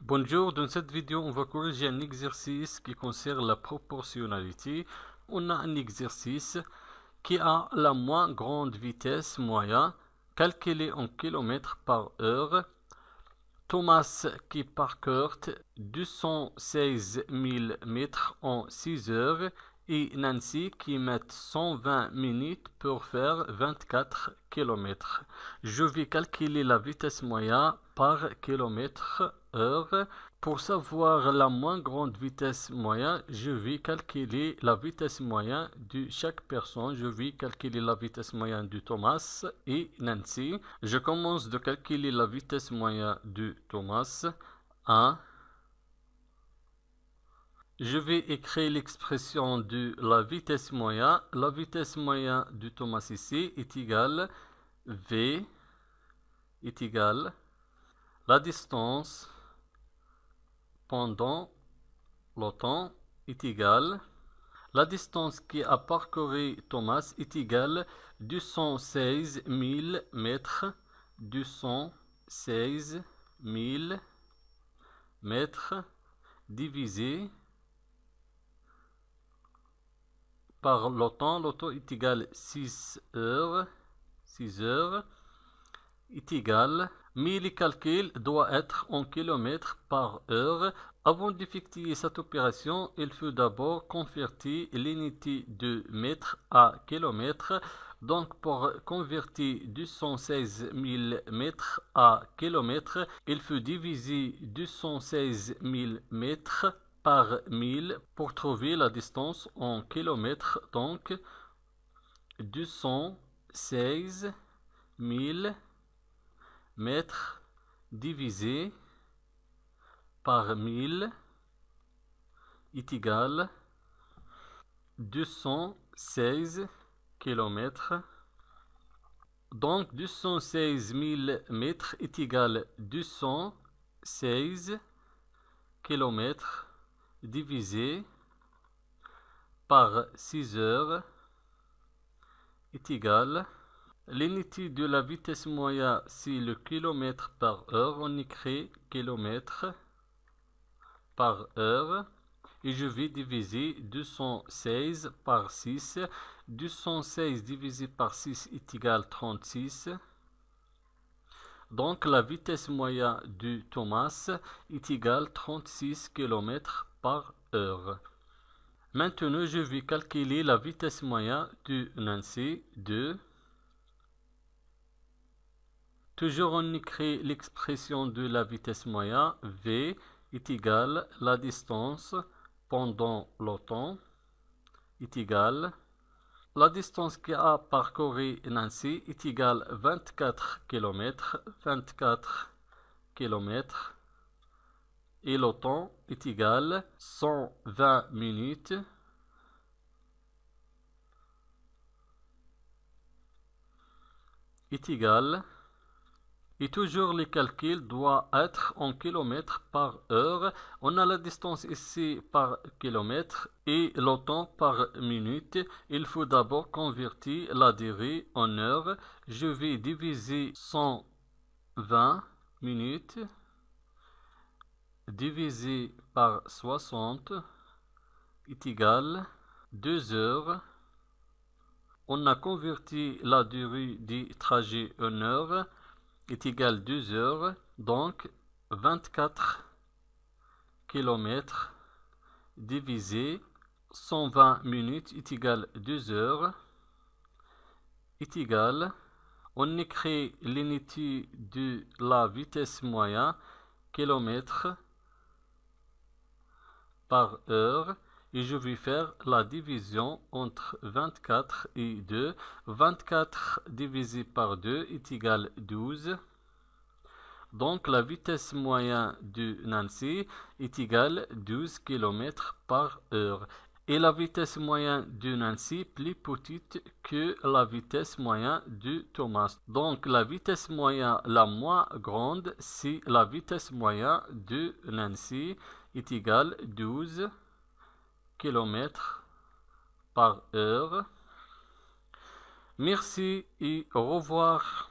Bonjour, dans cette vidéo, on va corriger un exercice qui concerne la proportionnalité. On a un exercice qui a la moins grande vitesse moyenne, calculée en km par heure. Thomas qui parcourt 216 000 mètres en 6 heures et Nancy qui met 120 minutes pour faire 24 km. Je vais calculer la vitesse moyenne par kilomètre heure. Pour savoir la moins grande vitesse moyenne, je vais calculer la vitesse moyenne de chaque personne. Je vais calculer la vitesse moyenne de Thomas et Nancy. Je commence de calculer la vitesse moyenne de Thomas. 1. Je vais écrire l'expression de la vitesse moyenne. La vitesse moyenne de Thomas ici est égale V est égale la distance pendant le temps est égale la distance qui a parcouru Thomas est égale 216 000 mètres. 216 000 mètres divisé par le temps. Le temps est égal 6 heures. 6 heures est égal. Mais le calcul doit être en kilomètres par heure. Avant d'effectuer cette opération, il faut d'abord convertir l'unité de mètre à kilomètre. Donc, pour convertir 216 000 mètres à kilomètre, il faut diviser 216 000 mètres par 1000 pour trouver la distance en kilomètres. Donc, 216 000 mètres divisé par 1000 est égal 216 km. Donc 216 000 mètres est égal 216 km divisé par 6 heures est égal. L'unité de la vitesse moyenne, c'est le kilomètre par heure. On écrit kilomètre par heure. Et je vais diviser 216 par 6. 216 divisé par 6 est égal 36. Donc la vitesse moyenne de Thomas est égale 36 km par heure. Maintenant, je vais calculer la vitesse moyenne de Nancy. 2. Toujours on écrit l'expression de la vitesse moyenne. V est égal la distance pendant le temps est égal la distance qui a parcouru Nancy est égale 24 km. 24 km. Et le temps est égal 120 minutes. Est égal. Et toujours le calcul doit être en kilomètres par heure. On a la distance ici par kilomètre et le temps par minute. Il faut d'abord convertir la durée en heure. Je vais diviser 120 minutes divisé par 60 est égal 2 heures. On a converti la durée du trajet en heure est égal 2 heures, donc 24 km divisé 120 minutes est égal 2 heures est égal, on écrit l'unité de la vitesse moyenne, km par heure, et je vais faire la division entre 24 et 2. 24 divisé par 2 est égal 12. Donc la vitesse moyenne de Nancy est égale 12 km par heure. Et la vitesse moyenne de Nancy plus petite que la vitesse moyenne de Thomas. Donc la vitesse moyenne la moins grande, c'est la vitesse moyenne de Nancy est égale 12 km par heure. Merci et au revoir.